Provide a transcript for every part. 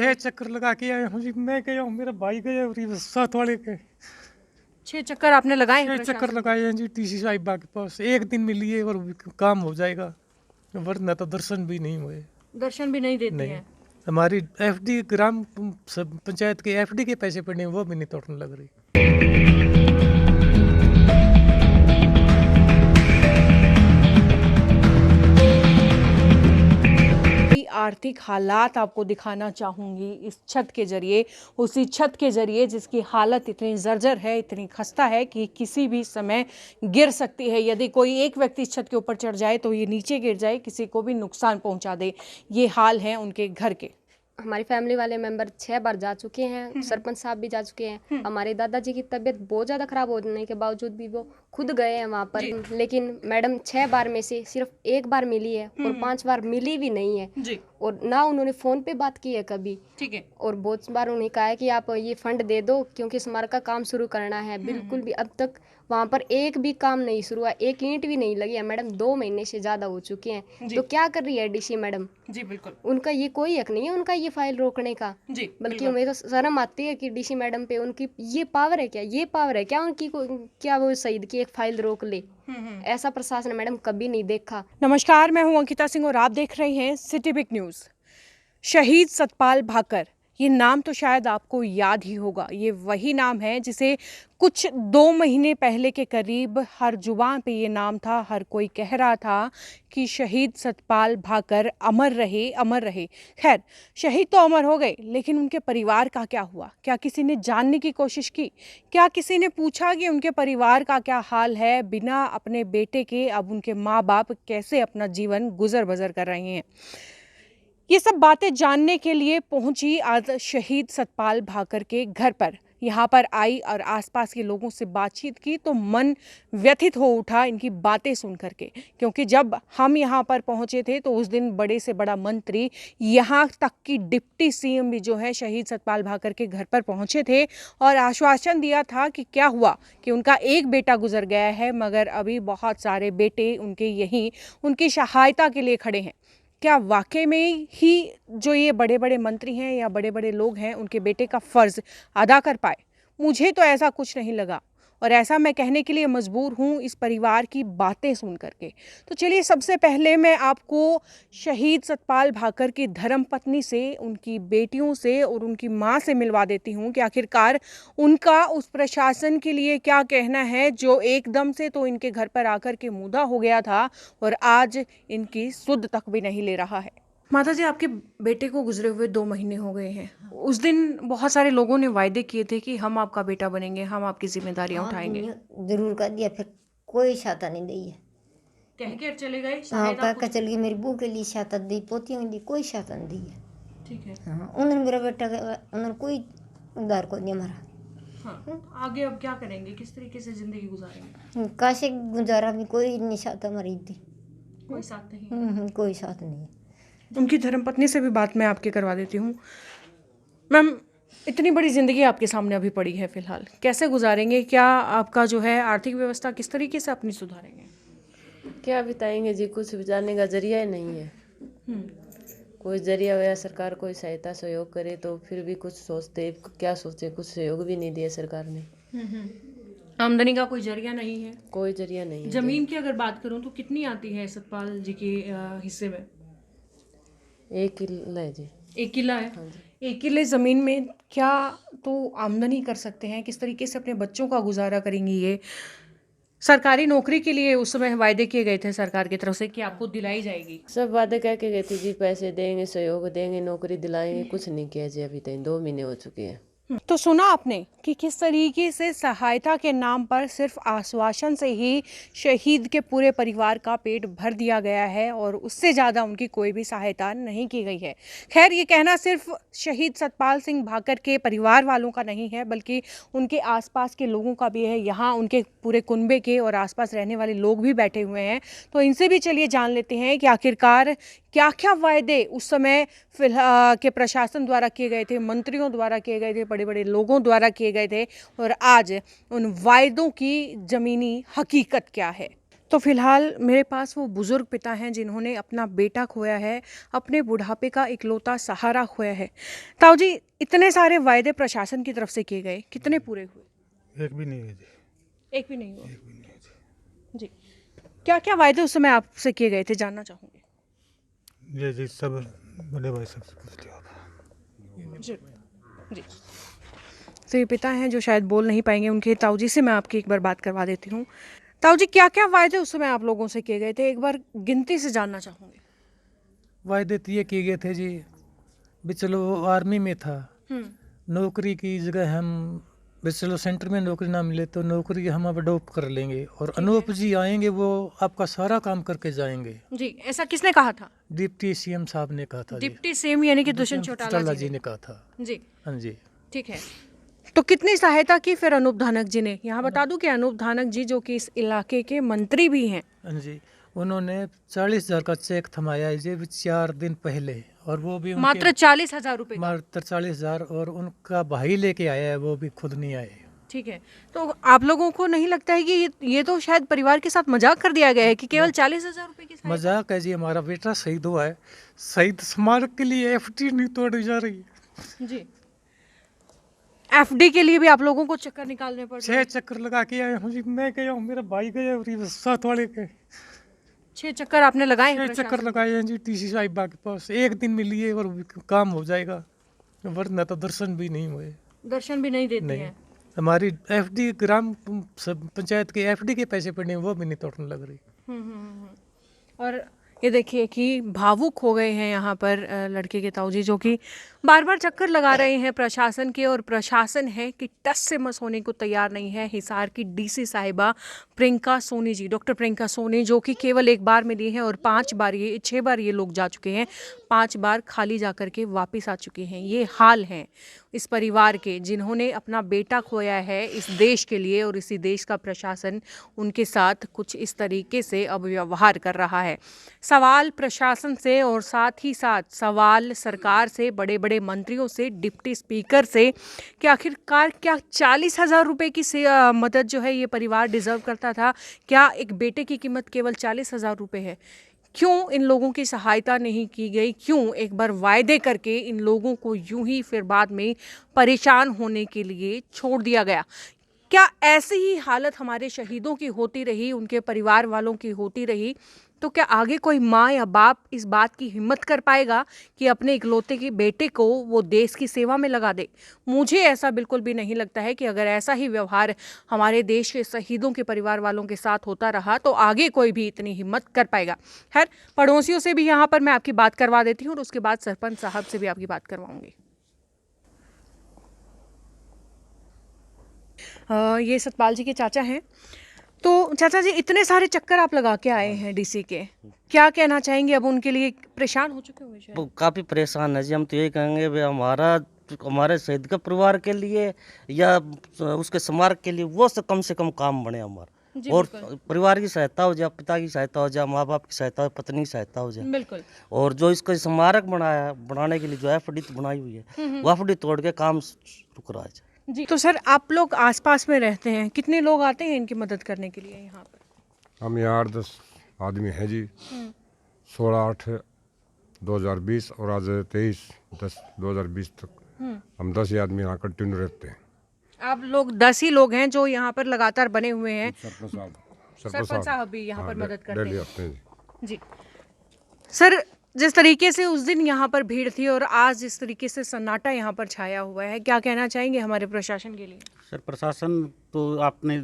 6 चक्कर लगा के आया हूँ जी। मैं गया हूँ, मेरा भाई गया और साथ वाले के 6 चक्कर आपने लगाए हैं 6 चक्कर लगाए हैं जी डीसी साहिबा के पास। एक दिन मिली है और काम हो जाएगा, वरना तो दर्शन भी नहीं हुए। दर्शन भी नहीं देती नहीं, हैं। हमारी एफडी ग्राम पंचायत के एफडी के पैसे पड़े हैं, वो भी नहीं तोड़ने लग रही। आर्थिक हालात आपको दिखाना चाहूंगी इस छत के जरिए, उसी छत के जरिए जिसकी हालत इतनी जर्जर है, इतनी खस्ता है कि किसी भी समय गिर सकती है। यदि कोई एक व्यक्ति इस छत के ऊपर चढ़ जाए तो ये नीचे गिर जाए, किसी को भी नुकसान पहुंचा दे। ये हाल है उनके घर के। हमारी फैमिली वाले मेंबर 6 बार जा चुके हैं, सरपंच साहब भी जा चुके हैं। हमारे दादाजी की तबीयत बहुत ज़्यादा खराब होने के बावजूद भी वो खुद गए हैं वहाँ पर, लेकिन मैडम 6 बार में से सिर्फ 1 बार मिली है और 5 बार मिली भी नहीं है जी। और ना उन्होंने फ़ोन पे बात की है कभी। ठीक है। और बहुत बार उन्हें कहा है कि आप ये फंड दे दो क्योंकि स्मारक का काम शुरू करना है। बिल्कुल भी अब तक वहाँ पर एक भी काम नहीं शुरू हुआ, एक ईंट भी नहीं लगी है मैडम। 2 महीने से ज़्यादा हो चुके हैं। तो क्या कर रही है डीसी मैडम? जी बिल्कुल। उनका ये कोई हक नहीं है उनका ये फाइल रोकने का। जी बल्कि मेरे को शर्म आती है कि डीसी मैडम पे उनकी ये पावर है क्या? ये पावर है क्या उनकी? क्या वो शहीद की एक फाइल रोक ले? ऐसा प्रशासन मैडम कभी नहीं देखा। नमस्कार, मैं हूं अंकिता सिंह और आप देख रहे हैं सिटी बिग न्यूज़। शहीद सतपाल भाकर, ये नाम तो शायद आपको याद ही होगा। ये वही नाम है जिसे कुछ 2 महीने पहले के करीब हर जुबान पे ये नाम था। हर कोई कह रहा था कि शहीद सतपाल भाकर अमर रहे, अमर रहे। खैर, शहीद तो अमर हो गए, लेकिन उनके परिवार का क्या हुआ? क्या किसी ने जानने की कोशिश की? क्या किसी ने पूछा कि उनके परिवार का क्या हाल है? बिना अपने बेटे के अब उनके माँ बाप कैसे अपना जीवन गुजर बसर कर रहे हैं? ये सब बातें जानने के लिए पहुंची आज शहीद सतपाल भाकर के घर पर। यहाँ पर आई और आसपास के लोगों से बातचीत की तो मन व्यथित हो उठा इनकी बातें सुन करके। क्योंकि जब हम यहाँ पर पहुँचे थे तो उस दिन बड़े से बड़ा मंत्री, यहाँ तक कि डिप्टी सीएम भी जो है शहीद सतपाल भाकर के घर पर पहुँचे थे और आश्वासन दिया था कि क्या हुआ कि उनका एक बेटा गुजर गया है, मगर अभी बहुत सारे बेटे उनके यहीं उनकी सहायता के लिए खड़े हैं। क्या वाकई में ही जो ये बड़े बड़े मंत्री हैं या बड़े बड़े लोग हैं उनके बेटे का फ़र्ज़ अदा कर पाए? मुझे तो ऐसा कुछ नहीं लगा और ऐसा मैं कहने के लिए मजबूर हूँ इस परिवार की बातें सुन करके। तो चलिए, सबसे पहले मैं आपको शहीद सतपाल भाकर की धर्मपत्नी से, उनकी बेटियों से और उनकी माँ से मिलवा देती हूँ कि आखिरकार उनका उस प्रशासन के लिए क्या कहना है जो एकदम से तो इनके घर पर आकर के मुदा हो गया था और आज इनकी सुध तक भी नहीं ले रहा है। माता जी, आपके बेटे को गुजरे हुए 2 महीने हो गए हैं। उस दिन बहुत सारे लोगों ने वायदे किए थे कि हम आपका बेटा बनेंगे, हम आपकी जिम्मेदारियां उठाएंगे। जरूर कर दिया, फिर कोई छाता नहीं दी है। कह के चले गए। हाँ, कह चल गई। मेरी बहू के लिए छाता दी, पोतियों के लिए कोई छाता नहीं दी है। ठीक है। हाँ, उन्होंने मेरा बेटा उन्होंने कोई उधार को नहीं हमारा। हाँ, आगे अब क्या करेंगे? किस तरीके से जिंदगी गुजारेंगे? काशे गुजारा भी कोई नहीं छाता हमारी दी। कोई साथ नहीं। कोई साथ नहीं है। उनकी धर्मपत्नी से भी बात मैं आपके करवा देती हूँ। मैम, इतनी बड़ी ज़िंदगी आपके सामने अभी पड़ी है, फ़िलहाल कैसे गुजारेंगे? क्या आपका जो है आर्थिक व्यवस्था किस तरीके से अपनी सुधारेंगे? क्या बताएंगे जी, कुछ जाने का जरिया ही नहीं है। कोई जरिया या सरकार कोई सहायता सहयोग करे तो फिर भी कुछ सोचते, क्या सोचे, कुछ सहयोग भी नहीं दिया सरकार ने। आमदनी का कोई जरिया नहीं है, कोई जरिया नहीं है। जमीन की अगर बात करूं तो कितनी आती है सतपाल जी के हिस्से में? 1 किला है जी। 1 किला है। 1 किले ज़मीन में क्या तो आमदनी कर सकते हैं? किस तरीके से अपने बच्चों का गुजारा करेंगी? ये सरकारी नौकरी के लिए उस समय वायदे किए गए थे सरकार की तरफ से कि आपको दिलाई जाएगी। सब वादे कह के गए थे जी, पैसे देंगे, सहयोग देंगे, नौकरी दिलाएंगे। कुछ नहीं किया जी अभी तक। 2 महीने हो चुके हैं। तो सुना आपने कि किस तरीके से सहायता के नाम पर सिर्फ आश्वासन से ही शहीद के पूरे परिवार का पेट भर दिया गया है और उससे ज़्यादा उनकी कोई भी सहायता नहीं की गई है। खैर, ये कहना सिर्फ शहीद सतपाल सिंह भाकर के परिवार वालों का नहीं है, बल्कि उनके आसपास के लोगों का भी है। यहाँ उनके पूरे कुनबे के और आसपास रहने वाले लोग भी बैठे हुए हैं। तो इनसे भी चलिए जान लेते हैं कि आखिरकार क्या क्या वायदे उस समय फिलहाल के प्रशासन द्वारा किए गए थे, मंत्रियों द्वारा किए गए थे, बड़े बड़े लोगों द्वारा किए गए थे और आज उन वायदों की ज़मीनी हकीकत क्या है। तो फिलहाल मेरे पास वो बुजुर्ग पिता हैं जिन्होंने अपना बेटा खोया है, अपने बुढ़ापे का इकलौता सहारा खोया है। ताऊ जी, इतने सारे वायदे प्रशासन की तरफ से किए गए, कितने पूरे हुए? एक भी नहीं है जी। एक भी नहीं हुआ। जी, क्या क्या वायदे उस समय आपसे किए गए थे, जानना चाहूँगी। ये जी सब बड़े भाई सबसे पूछ लिया होगा। जी जी। तो ये पिता हैं जो शायद बोल नहीं पाएंगे, उनके ताऊ जी से मैं आपकी एक बार बात करवा देती हूँ। ताऊ जी, क्या क्या वायदे उस समय आप लोगों से किए गए थे, एक बार गिनती से जानना चाहूँगी। वायदे तो ये किए गए थे जी, भी चलो वो आर्मी में था, नौकरी की जगह हम भी चलो सेंटर में नौकरी ना मिले तो नौकरी हम अब अडोप्ट कर लेंगे, और अनूप जी आएंगे वो आपका सारा काम करके जाएंगे। जी, ऐसा किसने कहा था? डिप्टी सीएम साहब ने कहा था जी। डिप्टी सीएम यानी कि दुष्यंत चौटाला जी ने कहा था। जी, हाँ जी। ठीक है। तो कितनी सहायता की फिर अनूप धानक जी ने? यहाँ बता दूं कि अनूप धानक जी जो कि इस इलाके के मंत्री भी हैं। हाँ जी, उन्होंने 40,000 का चेक थमाया है जी 4 दिन पहले, और वो भी मात्र 40,000 रुपए का। मात्र 40,000, और उनका भाई लेके आया है, वो भी खुद नहीं आए। ठीक है, तो आप लोगों को नहीं लगता है कि ये तो शायद परिवार के साथ मजाक कर दिया गया है कि केवल 40,000 रुपए की सहायता? मजाक है जी, हमारा बेटा शहीद हुआ है, शहीद स्मारक के लिए एफडी नहीं तोड़ी जा रही है जी, एफडी के लिए भी आप लोगों को चक्कर निकालने पड़ रहे 6 हैं। चक्कर लगा के आया हूँ जी, मैं गया हूँ, मेरा भाई गया, और ये साथ वाले के 6 चक्कर आपने लगाए हैं 6 प्रशासन चक्कर लगाए हैं जी टीसी साहिबा के पास। एक दिन मिलिए और काम हो जाएगा, वरना तो दर्शन भी नहीं हुए। को। दर्शन भी नहीं देती नहीं, हैं। हमारी एफडी ग्राम पंचायत के एफडी के पैसे पड़े हैं, वो भी नहीं तोड़ने लग रही। और ये देखिए कि भावुक हो गए हैं यहाँ पर लड़के के ताऊ जी, जो कि बार बार चक्कर लगा रहे हैं प्रशासन के, और प्रशासन है कि टस से मस होने को तैयार नहीं है। हिसार की डीसी साहिबा प्रियंका सोनी जी, डॉक्टर प्रियंका सोनी, जो कि केवल एक बार मिली हैं और 6 बार ये लोग जा चुके हैं, 5 बार खाली जा कर के वापस आ चुके हैं। ये हाल हैं इस परिवार के जिन्होंने अपना बेटा खोया है इस देश के लिए, और इसी देश का प्रशासन उनके साथ कुछ इस तरीके से अब व्यवहार कर रहा है। सवाल प्रशासन से और साथ ही साथ सवाल सरकार से, बड़े बड़े मंत्रियों से, डिप्टी स्पीकर से कि आखिरकार क्या 40,000 रुपये की मदद जो है ये परिवार डिजर्व करता था? क्या एक बेटे की कीमत केवल 40,000 रुपये है? क्यों इन लोगों की सहायता नहीं की गई? क्यों एक बार वायदे करके इन लोगों को यूं ही फिर बाद में परेशान होने के लिए छोड़ दिया गया? क्या ऐसी ही हालत हमारे शहीदों की होती रही, उनके परिवार वालों की होती रही, तो क्या आगे कोई माँ या बाप इस बात की हिम्मत कर पाएगा कि अपने इकलौते के बेटे को वो देश की सेवा में लगा दे? मुझे ऐसा बिल्कुल भी नहीं लगता है कि अगर ऐसा ही व्यवहार हमारे देश के शहीदों के परिवार वालों के साथ होता रहा तो आगे कोई भी इतनी हिम्मत कर पाएगा। खैर, पड़ोसियों से भी यहाँ पर मैं आपकी बात करवा देती हूँ और उसके बाद सरपंच साहब से भी आपकी बात करवाऊंगी। ये सतपाल जी के चाचा हैं। तो चाचा जी, इतने सारे चक्कर आप लगा के आए हैं डीसी के, क्या कहना चाहेंगे? अब उनके लिए परेशान हो चुके होंगे शायद। वो काफ़ी परेशान है जी। हम तो यही कहेंगे भाई हमारे शहीद के परिवार के लिए या उसके स्मारक के लिए वो कम से कम काम बने हमारा, और परिवार की सहायता हो जाए, पिता की सहायता हो जाए, माँ बाप की सहायता हो, पत्नी की सहायता हो जाए। बिल्कुल। और जो इसका स्मारक बनाने के लिए जो एफडी बनाई हुई है वो एफडी तोड़ के काम रुक रहा है जी। तो सर, आप लोग आसपास में रहते हैं, कितने लोग आते हैं इनकी मदद करने के लिए यहाँ पर? हम यहाँ 8-10 आदमी हैं जी। 16/8/2020 और आज 23/10/2020 तक हम 10 ही आदमी यहाँ कंटिन्यू रहते हैं। आप लोग 10 ही लोग हैं जो यहाँ पर लगातार बने हुए हैं। सरपंच साहब भी यहाँ पर मदद करते डेली हैं आते हैं जी। सर, जिस तरीके से उस दिन यहाँ पर भीड़ थी और आज जिस तरीके से सन्नाटा यहाँ पर छाया हुआ है, क्या कहना चाहेंगे हमारे प्रशासन के लिए? सर, प्रशासन तो आपने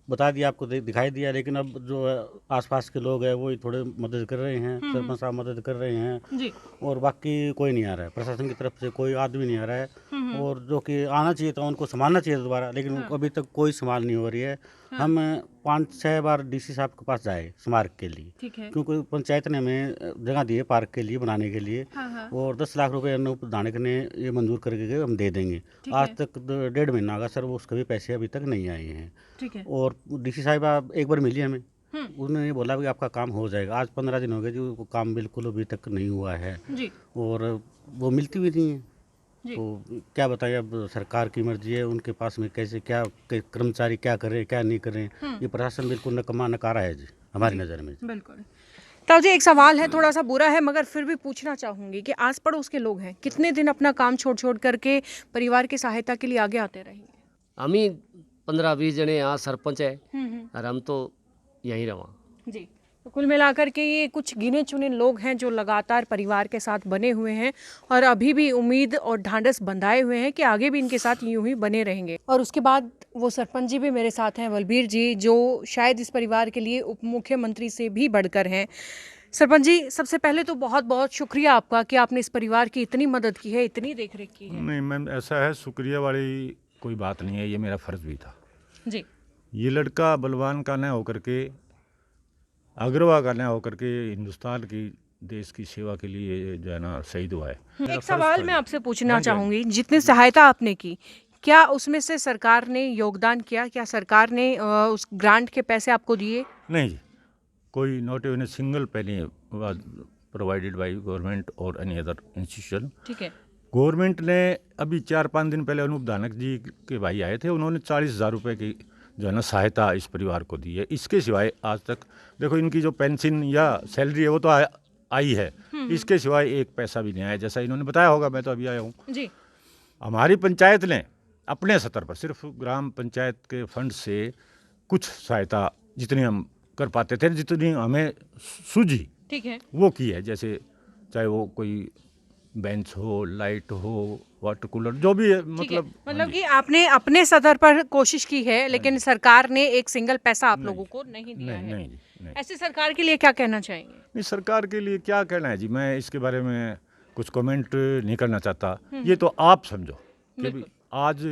बता दिया, आपको दिखाई दिया, लेकिन अब जो आसपास के लोग हैं वो ही थोड़े मदद कर रहे हैं, सरपंच साहब मदद कर रहे हैं जी। और बाकी कोई नहीं आ रहा है, प्रशासन की तरफ से कोई आदमी नहीं आ रहा है। और जो कि आना चाहिए था, उनको संभालना चाहिए था दोबारा, लेकिन अभी तक कोई संभाल नहीं हो रही है। हम 5-6 बार डीसी साहब के पास जाए स्मारक के लिए, ठीक है। क्योंकि पंचायत ने हमें जगह दी है पार्क के लिए बनाने के लिए, और 10 लाख रुपए अनूप धानक ने ये मंजूर करके गए, हम दे देंगे। आज तक 1.5 महीना होगा सर, वो उसके भी पैसे अभी तक नहीं आए हैं। ठीक है। और डीसी साहिबा एक बार मिली हमें, उन्होंने बोला कि आपका काम हो जाएगा। आज 15 दिन हो गए जी, वो काम बिल्कुल अभी तक नहीं हुआ है जी। और वो मिलती भी नहीं है। तो क्या बताइए, अब सरकार की मर्जी है, उनके पास में कैसे क्या कर्मचारी क्या करें क्या नहीं करें। ये प्रशासन बिल्कुल नकमा नकारा है जी हमारी नज़र में। बिल्कुल। ताऊ जी, एक सवाल है, थोड़ा सा बुरा है मगर फिर भी पूछना चाहूंगी कि आस पड़ोस के लोग हैं, कितने दिन अपना काम छोड़ छोड़ करके परिवार की सहायता के लिए आगे आते रहेंगे? हम ही 15-20 जने यहाँ सरपंच है और हम तो यहीं रहा जी। तो कुल मिलाकर के ये कुछ गिने चुने लोग हैं जो लगातार परिवार के साथ बने हुए हैं और अभी भी उम्मीद और ढांढस बंधाए हुए हैं कि आगे भी इनके साथ यूं ही बने रहेंगे। और उसके बाद वो सरपंच जी भी मेरे साथ हैं, बलबीर जी, जो शायद इस परिवार के लिए उप मुख्यमंत्री से भी बढ़कर हैं। सरपंच जी, सबसे पहले तो बहुत बहुत शुक्रिया आपका कि आपने इस परिवार की इतनी मदद की है, इतनी देख रेख की है। नहीं मैम, ऐसा है, शुक्रिया वाली कोई बात नहीं है, ये मेरा फ़र्ज़ भी था जी। ये लड़का बलवान का न होकर के, अग्रवा का न होकर के हिंदुस्तान की देश की सेवा के लिए जो है ना शहीद हुआ है। एक सवाल मैं आपसे पूछना चाहूँगी, जितनी सहायता आपने की, क्या उसमें से सरकार ने योगदान किया? क्या सरकार ने उस ग्रांट के पैसे आपको दिए? नहीं जी, कोई not even a single penny was provided by government और एनी अदर इंस्टीट्यूशन। ठीक है। गवर्नमेंट ने अभी 4-5 दिन पहले अनूप धानक जी के भाई आए थे, उन्होंने 40,000 रुपये की जो है ना सहायता इस परिवार को दी है। इसके सिवाय आज तक देखो इनकी जो पेंशन या सैलरी है वो तो आई है, इसके सिवाय एक पैसा भी नहीं आया, जैसा इन्होंने बताया होगा, मैं तो अभी आया हूँ जी। हमारी पंचायत ने अपने स्तर पर सिर्फ ग्राम पंचायत के फंड से कुछ सहायता जितनी हम कर पाते थे, जितनी हमें सूझी, ठीक है, वो की है। जैसे चाहे वो कोई बेंच हो, लाइट हो, वाटर कूलर, जो भी है, मतलब कि आपने अपने स्तर पर कोशिश की है, लेकिन सरकार ने एक सिंगल पैसा आप लोगों को नहीं दिया है। नहीं। ऐसे सरकार के लिए क्या कहना चाहेंगे? नहीं, सरकार के लिए क्या कहना है जी, मैं इसके बारे में कुछ कमेंट नहीं करना चाहता। ये तो आप समझो कि भी आज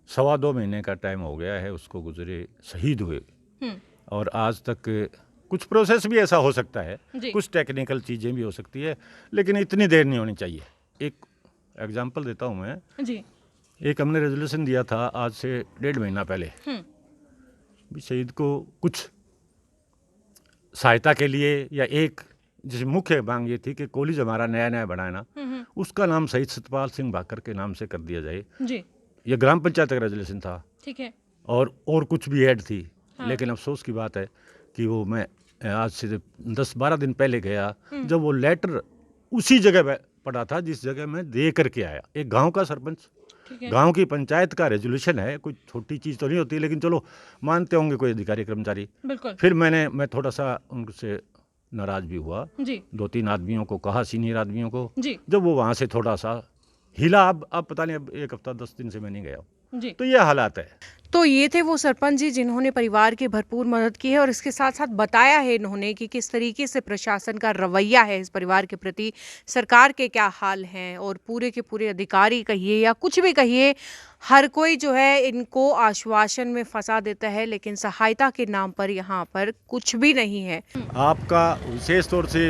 2.25 महीने का टाइम हो गया है उसको गुजरे, शहीद हुए, और आज तक कुछ प्रोसेस भी ऐसा हो सकता है, कुछ टेक्निकल चीज़ें भी हो सकती है, लेकिन इतनी देर नहीं होनी चाहिए। एक एग्जांपल देता हूँ मैं जी। एक हमने रेजोल्यूशन दिया था आज से 1.5 महीना पहले, भी शहीद को कुछ सहायता के लिए, या एक जिसकी मुख्य मांग ये थी कि कॉलेज हमारा नया बनाया ना, उसका नाम शहीद सतपाल सिंह भाकर के नाम से कर दिया जाए जी। ये ग्राम पंचायत का रेजोल्यूशन था। ठीक है। और कुछ भी ऐड थी, लेकिन अफसोस की बात है कि वो मैं आज से 10-12 दिन पहले गया, जब वो लेटर उसी जगह पड़ा था जिस जगह मैं दे करके आया। एक गांव का सरपंच, गांव की पंचायत का रेजोल्यूशन है, कोई छोटी चीज़ तो नहीं होती, लेकिन चलो मानते होंगे कोई अधिकारी कर्मचारी। बिल्कुल। फिर मैं थोड़ा सा उनसे नाराज़ भी हुआ जी। 2-3 आदमियों को कहा, सीनियर आदमियों को, जी। जब वो वहाँ से थोड़ा सा हिला। अब पता नहीं, अब 1 हफ्ता 10 दिन से मैं नहीं गया जी। तो ये हालात है। तो ये थे वो सरपंच जी जिन्होंने परिवार की भरपूर मदद की है, और इसके साथ साथ बताया है इन्होंने कि किस तरीके से प्रशासन का रवैया है इस परिवार के प्रति, सरकार के क्या हाल हैं, और पूरे के पूरे अधिकारी कहिए या कुछ भी कहिए, हर कोई जो है इनको आश्वासन में फंसा देता है, लेकिन सहायता के नाम पर यहाँ पर कुछ भी नहीं है। आपका विशेष तौर से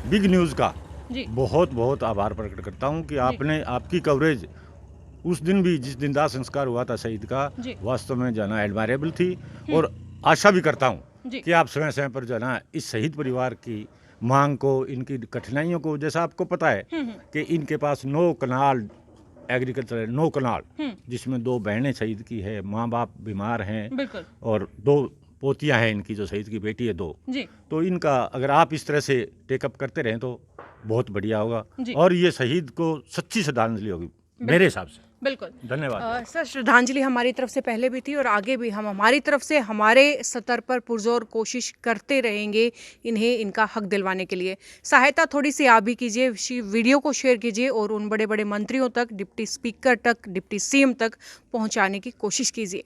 बिग न्यूज़ का जी। बहुत बहुत आभार प्रकट करता हूँ कि आपकी कवरेज उस दिन भी, जिस दिन दाह संस्कार हुआ था शहीद का, वास्तव में जो है ना एडमायरेबल थी, और आशा भी करता हूँ कि आप समय समय पर जो है ना इस शहीद परिवार की मांग को, इनकी कठिनाइयों को, जैसा आपको पता है कि इनके पास 9 कनाल एग्रीकल्चर, 9 कनाल, जिसमें 2 बहनें शहीद की है, माँ बाप बीमार हैं, और 2 पोतियाँ हैं इनकी, जो शहीद की बेटी है 2। तो इनका अगर आप इस तरह से टेकअप करते रहें तो बहुत बढ़िया होगा, और ये शहीद को सच्ची श्रद्धांजलि होगी मेरे हिसाब से। बिल्कुल, धन्यवाद। सर, श्रद्धांजलि हमारी तरफ से पहले भी थी और आगे भी हम हमारी तरफ से हमारे स्तर पर पुरजोर कोशिश करते रहेंगे इन्हें इनका हक दिलवाने के लिए। सहायता थोड़ी सी आप भी कीजिए, वीडियो को शेयर कीजिए और उन बड़े बड़े मंत्रियों तक, डिप्टी स्पीकर तक, डिप्टी सीएम तक पहुंचाने की कोशिश कीजिए।